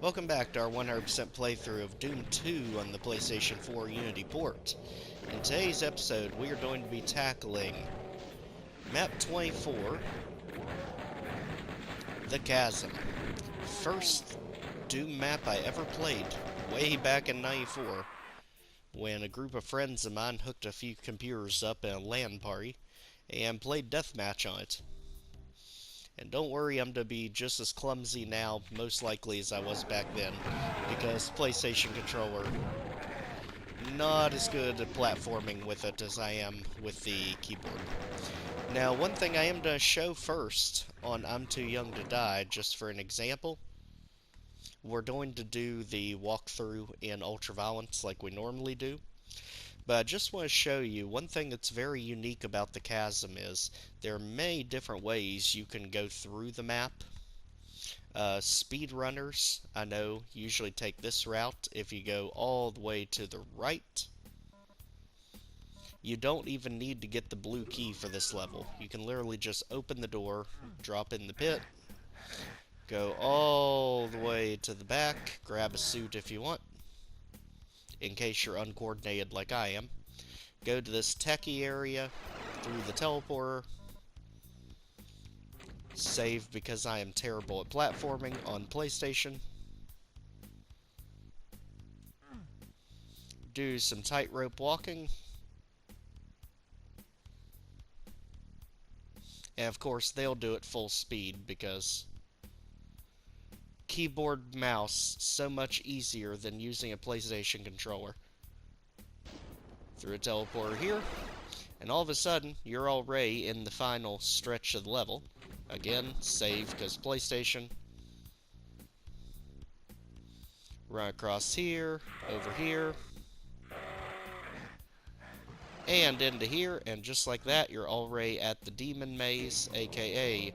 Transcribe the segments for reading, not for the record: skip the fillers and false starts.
Welcome back to our 100% playthrough of Doom 2 on the PlayStation 4 Unity port. In today's episode, we are going to be tackling Map24, the Chasm. First Doom map I ever played, way back in '94, when a group of friends of mine hooked a few computers up in a LAN party and played Deathmatch on it. And don't worry, I'm to be just as clumsy now, most likely, as I was back then, because PlayStation controller, not as good at platforming with it as I am with the keyboard. Now, one thing I am going to show first on I'm Too Young to Die, just for an example, we're going to do the walkthrough in ultraviolence like we normally do. But I just want to show you one thing that's very unique about the Chasm is there are many different ways you can go through the map. Speedrunners, I know, usually take this route. If you go all the way to the right, you don't even need to get the blue key for this level. You can literally just open the door, drop in the pit, go all the way to the back, grab a suit if you want, in case you're uncoordinated like I am. Go to this techie area through the teleporter. Save because I am terrible at platforming on PlayStation. Do some tightrope walking. And of course, they'll do it full speed because keyboard mouse so much easier than using a PlayStation controller. Through a teleporter here, and all of a sudden, you're already in the final stretch of the level. Again, save because PlayStation. Run across here, over here, and into here, and just like that, you're already at the Demon Maze, aka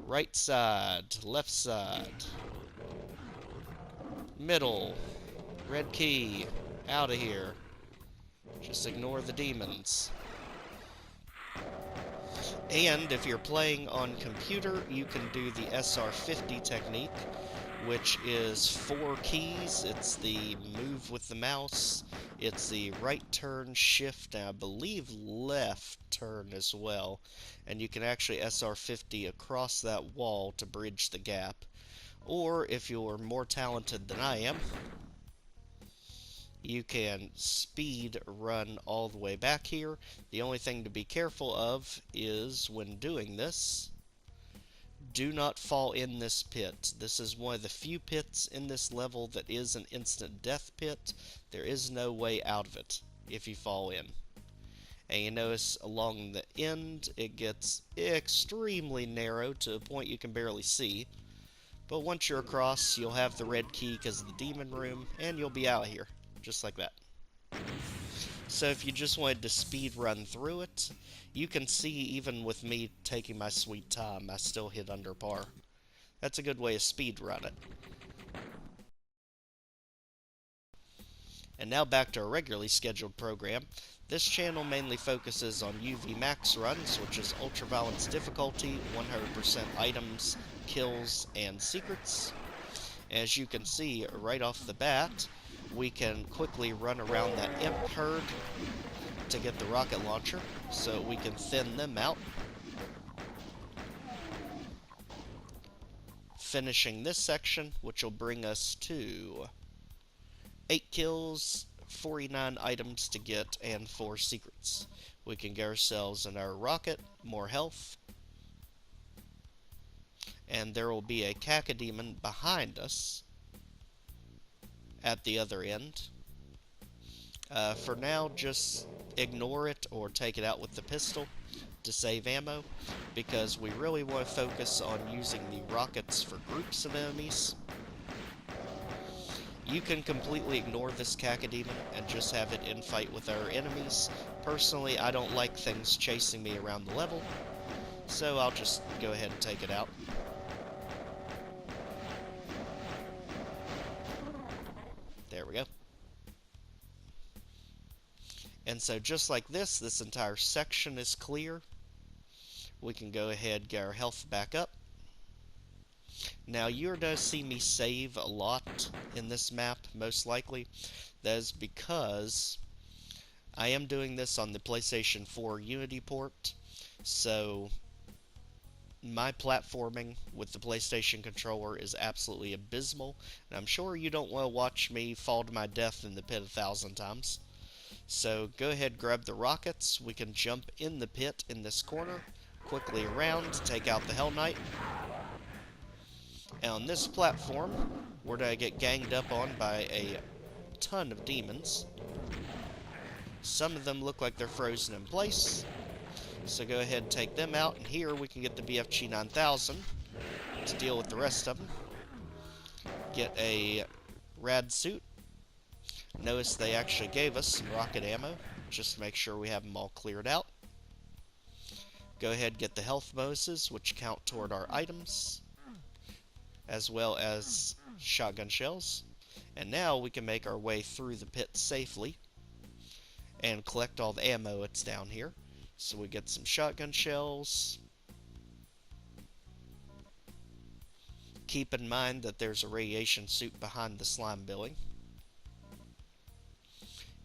right side, left side, middle, red key, out of here. Just ignore the demons. And if you're playing on computer, you can do the SR50 technique, which is 4 keys. It's the move with the mouse, it's the right turn, shift, and I believe left turn as well. And you can actually SR50 across that wall to bridge the gap. Or, if you're more talented than I am, you can speed run all the way back here. The only thing to be careful of is when doing this, do not fall in this pit. This is one of the few pits in this level that is an instant death pit. There is no way out of it if you fall in. And you notice along the end it gets extremely narrow to a point you can barely see. But once you're across, you'll have the red key because of the demon room, and you'll be out of here. Just like that. So if you just wanted to speed run through it, you can see even with me taking my sweet time, I still hit under par. That's a good way to speed run it. And now back to our regularly scheduled program. This channel mainly focuses on UV max runs, which is ultraviolence difficulty, 100% items, kills, and secrets. As you can see right off the bat, we can quickly run around that imp herd to get the rocket launcher, so we can thin them out. Finishing this section, which will bring us to 8 kills, 49 items to get, and 4 secrets. We can get ourselves in our rocket, more health, and there will be a cacodemon behind us at the other end. For now, just ignore it or take it out with the pistol to save ammo, because we really want to focus on using the rockets for groups of enemies. You can completely ignore this cacodemon and just have it infight with our enemies. Personally, I don't like things chasing me around the level, so I'll just go ahead and take it out. There we go. And so just like this entire section is clear. We can go ahead and get our health back up. Now, you're going to see me save a lot in this map, most likely. That is because I am doing this on the PlayStation 4 Unity port, so my platforming with the PlayStation controller is absolutely abysmal, and I'm sure you don't want to watch me fall to my death in the pit 1,000 times. So go ahead, grab the rockets. We can jump in the pit in this corner, quickly around, take out the Hell Knight. And on this platform, we're going to get ganged up on by a ton of demons. Some of them look like they're frozen in place, so go ahead and take them out, and here we can get the BFG 9000 to deal with the rest of them. Get a rad suit. Notice they actually gave us some rocket ammo, just to make sure we have them all cleared out. Go ahead and get the health bonuses, which count toward our items, as well as shotgun shells. And now we can make our way through the pit safely and collect all the ammo that's down here. So we get some shotgun shells. Keep in mind that there's a radiation suit behind the slime building.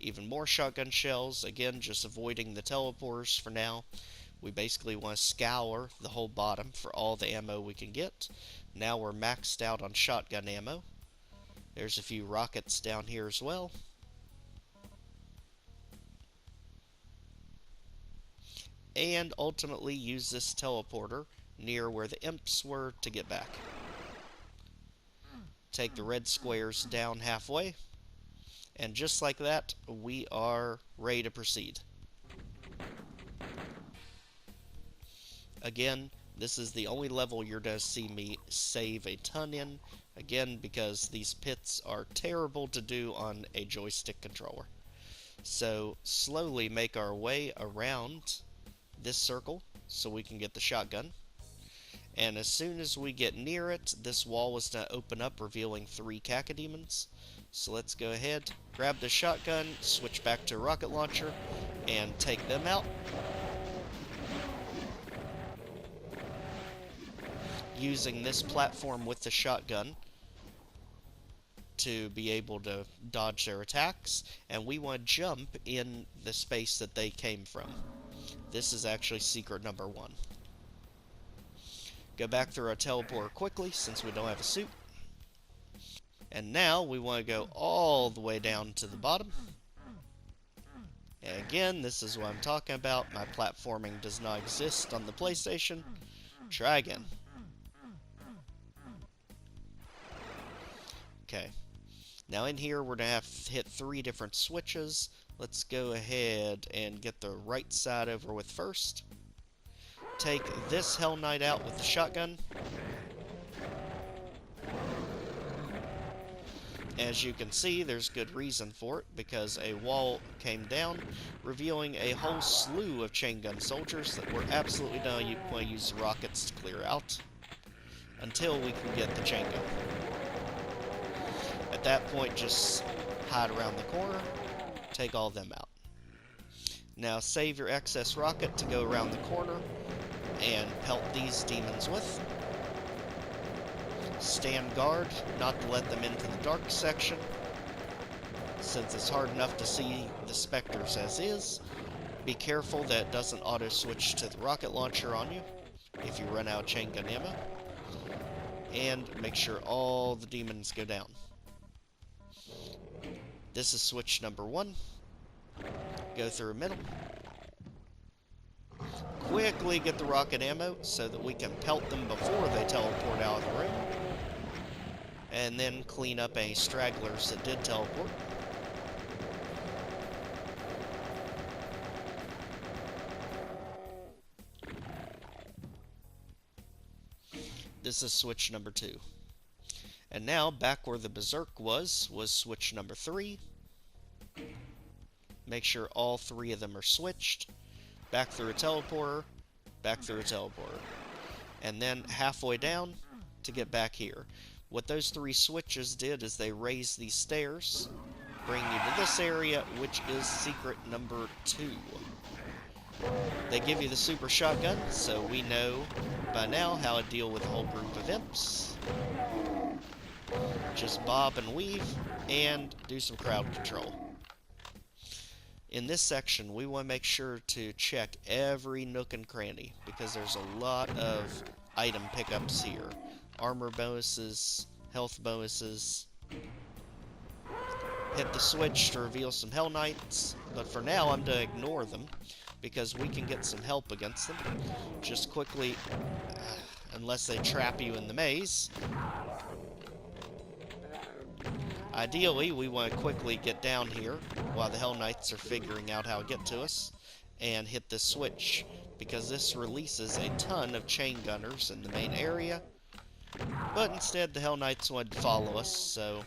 Even more shotgun shells, again just avoiding the teleporters for now. We basically want to scour the whole bottom for all the ammo we can get. Now we're maxed out on shotgun ammo. There's a few rockets down here as well. And ultimately use this teleporter near where the imps were to get back. Take the red squares down halfway, and just like that, we are ready to proceed. Again, this is the only level you're going to see me save a ton in, again because these pits are terrible to do on a joystick controller. So slowly make our way around this circle so we can get the shotgun. And as soon as we get near it, this wall is going to open up, revealing 3 cacodemons. So let's go ahead, grab the shotgun, switch back to a rocket launcher, and take them out. Using this platform with the shotgun to be able to dodge their attacks, and we want to jump in the space that they came from. This is actually secret number 1. Go back through our teleporter quickly, since we don't have a suit. And now we want to go all the way down to the bottom. And again, this is what I'm talking about. My platforming does not exist on the PlayStation. Try again. Okay. Now in here, we're going to have to hit 3 different switches. Let's go ahead and get the right side over with first. Take this Hell Knight out with the shotgun. As you can see, there's good reason for it, because a wall came down, revealing a whole slew of chain gun soldiers that we're absolutely going to use rockets to clear out, until we can get the chain gun. At that point, just hide around the corner, take all of them out. Now save your excess rocket to go around the corner and pelt these demons with. Stand guard, not to let them into the dark section, since it's hard enough to see the specters as is. Be careful that it doesn't auto-switch to the rocket launcher on you if you run out of chain gun ammo. And make sure all the demons go down. This is switch number 1. Go through middle. Quickly get the rocket ammo so that we can pelt them before they teleport out of the room. And then clean up any stragglers that did teleport. This is switch number 2. And now, back where the Berserk was switch number 3. Make sure all 3 of them are switched. Back through a teleporter, back through a teleporter. And then halfway down to get back here. What those 3 switches did is they raised these stairs, bring you to this area, which is secret number 2. They give you the super shotgun, so we know by now how to deal with a whole group of imps. Just bob and weave, and do some crowd control. In this section, we want to make sure to check every nook and cranny, because there's a lot of item pickups here. Armor bonuses, health bonuses. Hit the switch to reveal some Hell Knights, but for now I'm to ignore them, because we can get some help against them. Just quickly, unless they trap you in the maze. Ideally, we want to quickly get down here while the Hell Knights are figuring out how to get to us, and hit this switch, because this releases a ton of chain gunners in the main area, but instead the Hell Knights wanted to follow us, so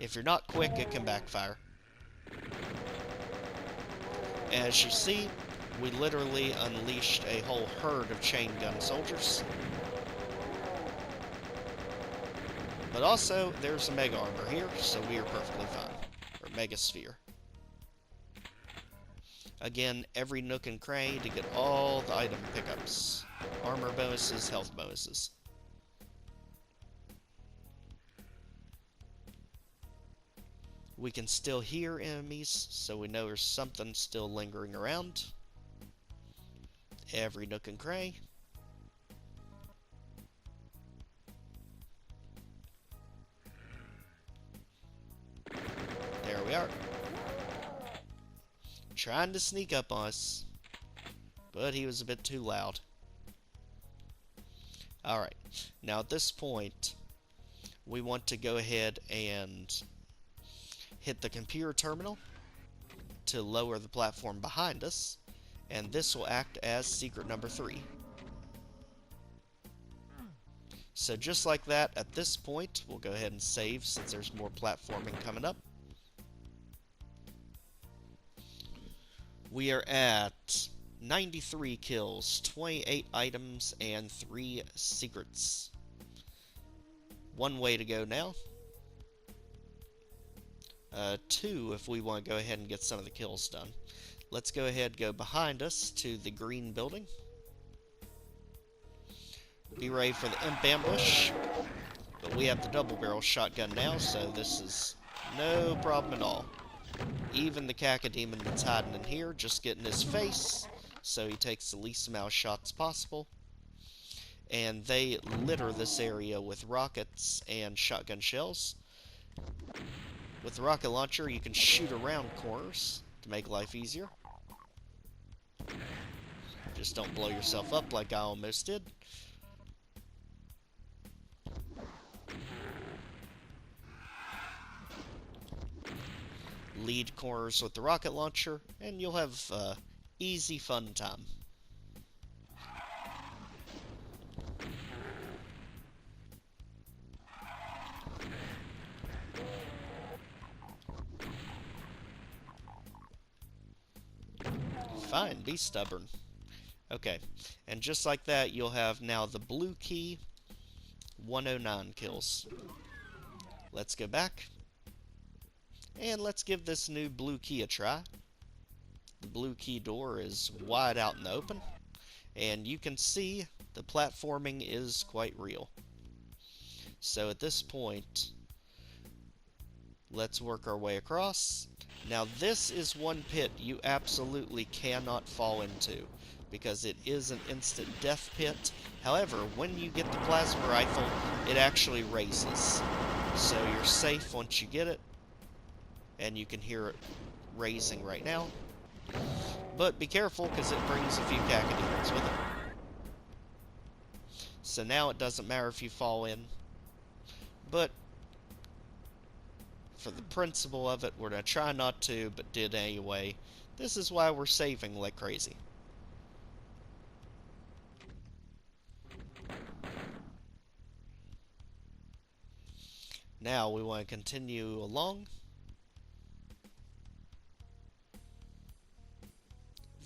if you're not quick, it can backfire. As you see, we literally unleashed a whole herd of chain gun soldiers. But also, there's a mega armor here, so we are perfectly fine. Or mega sphere. Again, every nook and cranny to get all the item pickups. Armor bonuses, health bonuses. We can still hear enemies, so we know there's something still lingering around. Every nook and cranny. There we are. Trying to sneak up on us, but he was a bit too loud. Alright, now at this point, we want to go ahead and hit the computer terminal to lower the platform behind us, and this will act as secret number 3. So just like that, at this point, we'll go ahead and save since there's more platforming coming up. We are at 93 kills, 28 items, and 3 secrets. One way to go now. 2 if we want to go ahead and get some of the kills done. Let's go ahead and go behind us to the green building. Be ready for the imp ambush. But we have the double barrel shotgun now, so this is no problem at all. Even the cacodemon that's hiding in here, just get in his face, so he takes the least amount of shots possible. And they litter this area with rockets and shotgun shells. With the rocket launcher, you can shoot around corners to make life easier. Just don't blow yourself up like I almost did. Lead corners with the rocket launcher, and you'll have easy fun time. Fine, be stubborn. Okay, and just like that, you'll have now the blue key, 109 kills. Let's go back. And let's give this new blue key a try. The blue key door is wide out in the open, and you can see the platforming is quite real. So at this point, let's work our way across. Now this is one pit you absolutely cannot fall into, because it is an instant death pit. However, when you get the plasma rifle, it actually raises. So you're safe once you get it. And you can hear it raising right now. But be careful, because it brings a few cacodemons with it. So now it doesn't matter if you fall in. But for the principle of it, we're going to try not to, but did anyway. This is why we're saving like crazy. Now we want to continue along.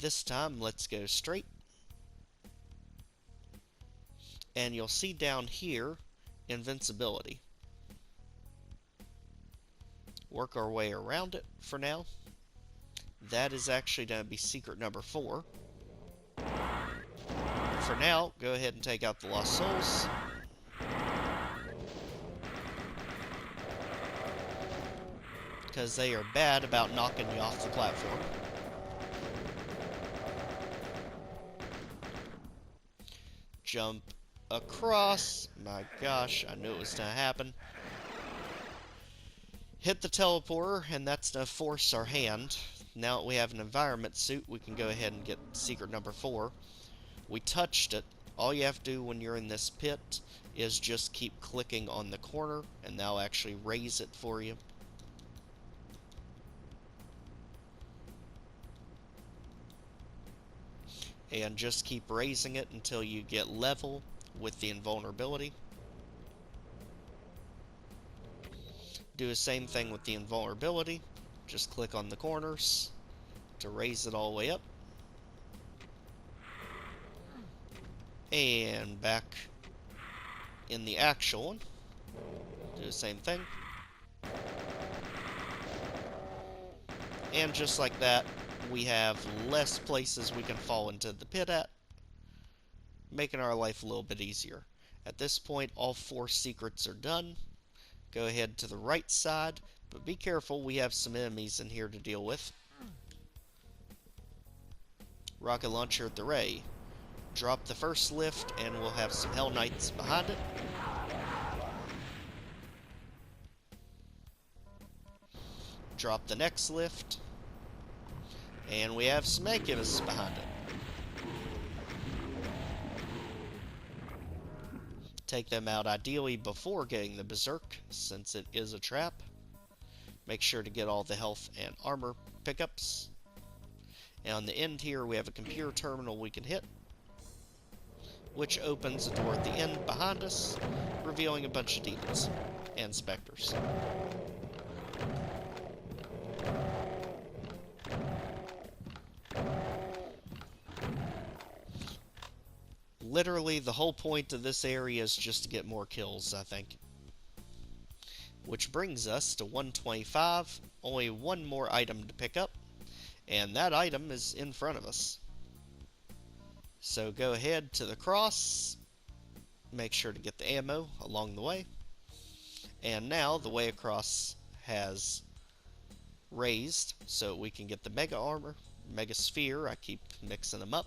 This time, let's go straight. And you'll see down here, invincibility. Work our way around it for now. That is actually going to be secret number 4. For now, go ahead and take out the Lost Souls. Because they are bad about knocking you off the platform. Jump across. My gosh, I knew it was going to happen. Hit the teleporter, and that's going to force our hand. Now that we have an environment suit, we can go ahead and get secret number 4. We touched it. All you have to do when you're in this pit is just keep clicking on the corner, and they'll actually raise it for you. And just keep raising it until you get level with the invulnerability. Do the same thing with the invulnerability. Just click on the corners to raise it all the way up. And back in the actual one. Do the same thing. And just like that, we have less places we can fall into the pit at, making our life a little bit easier. At this point, all 4 secrets are done. Go ahead to the right side, but be careful, we have some enemies in here to deal with. Rocket launcher at the ray. Drop the first lift, and we'll have some Hell Knights behind it. Drop the next lift, and we have some Incubus behind it. Take them out ideally before getting the Berserk, since it is a trap. Make sure to get all the health and armor pickups. And on the end here, we have a computer terminal we can hit, which opens a door at the end behind us, revealing a bunch of demons and specters. Literally, the whole point of this area is just to get more kills, I think. Which brings us to 125, only one more item to pick up, and that item is in front of us. So go ahead to the cross, make sure to get the ammo along the way, and now the way across has raised, so we can get the Mega Armor, Mega Sphere, I keep mixing them up,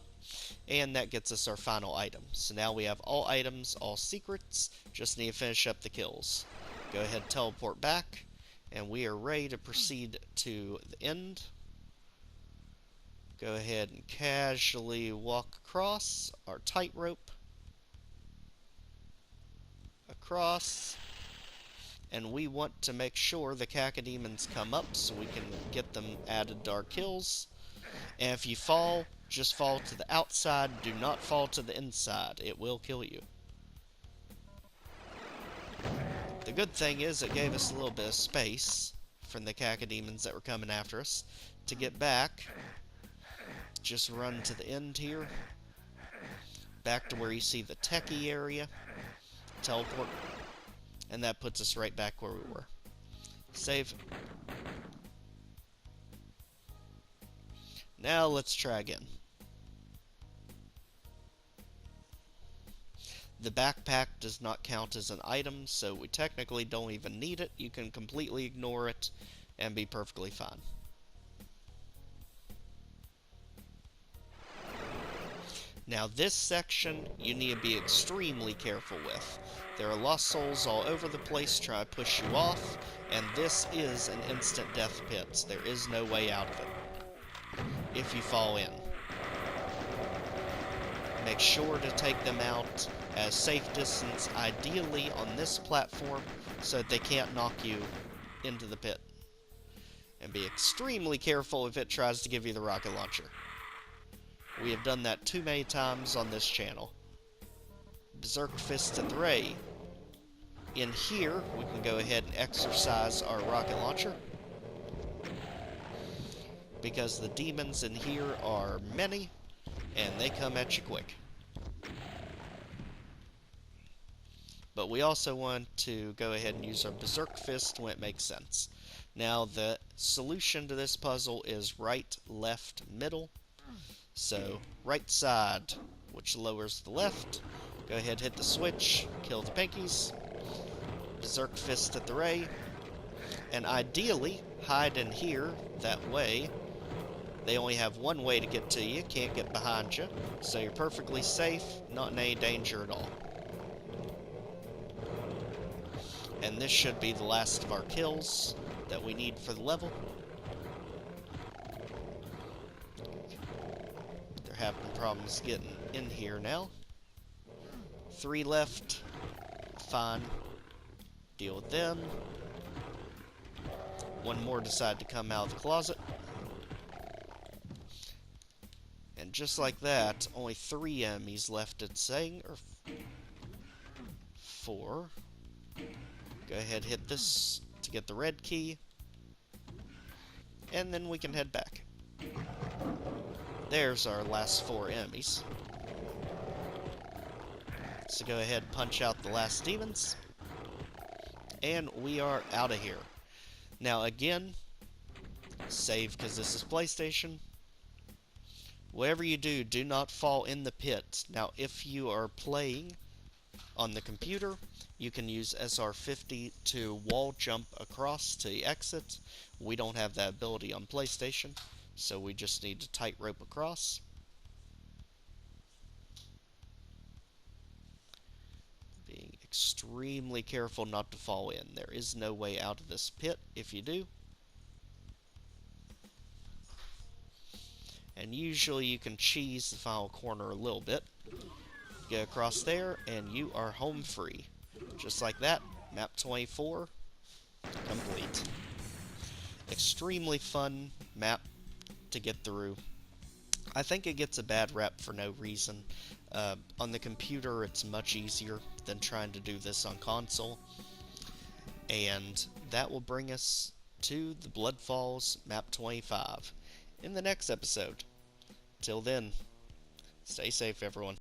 and that gets us our final item. So now we have all items, all secrets, just need to finish up the kills. Go ahead and teleport back, and we are ready to proceed to the end. Go ahead and casually walk across our tightrope. Across. And we want to make sure the cacodemons come up so we can get them added to our kills. And if you fall, just fall to the outside. Do not fall to the inside. It will kill you. The good thing is it gave us a little bit of space from the cacodemons that were coming after us. To get back, just run to the end here. Back to where you see the techie area. Teleport. And that puts us right back where we were. Save. Now let's try again. The backpack does not count as an item, so we technically don't even need it. You can completely ignore it and be perfectly fine. Now this section you need to be extremely careful with. There are lost souls all over the place trying to push you off, and this is an instant death pit. There is no way out of it if you fall in. Make sure to take them out at a safe distance, ideally on this platform, so that they can't knock you into the pit. And be extremely careful if it tries to give you the rocket launcher. We have done that too many times on this channel. Berserk Fist at the Ray. In here, we can go ahead and exercise our rocket launcher, because the demons in here are many, and they come at you quick. But we also want to go ahead and use our Berserk Fist when it makes sense. Now, the solution to this puzzle is right, left, middle. So, right side, which lowers the left. Go ahead, hit the switch, kill the pinkies. Berserk Fist at the ray. And ideally, hide in here. That way, they only have one way to get to you. Can't get behind you. So you're perfectly safe, not in any danger at all. And this should be the last of our kills that we need for the level. They're having problems getting in here now. 3 left. Fine. Deal with them. One more decide to come out of the closet. And just like that, only 3 enemies left, it's saying, or 4. Go ahead, hit this to get the red key. And then we can head back. There's our last 4 enemies. So go ahead and punch out the last demons. And we are out of here. Now again, save because this is PlayStation. Whatever you do, do not fall in the pit. Now if you are playing on the computer, you can use SR50 to wall jump across to the exit. We don't have that ability on PlayStation, so we just need to tightrope across. Being extremely careful not to fall in. There is no way out of this pit if you do. And usually you can cheese the final corner a little bit. Get across there, and you are home free. Just like that, Map 24 complete. Extremely fun map to get through. I think it gets a bad rep for no reason. On the computer, it's much easier than trying to do this on console. And that will bring us to the Blood Falls Map 25 in the next episode. Till then, stay safe, everyone.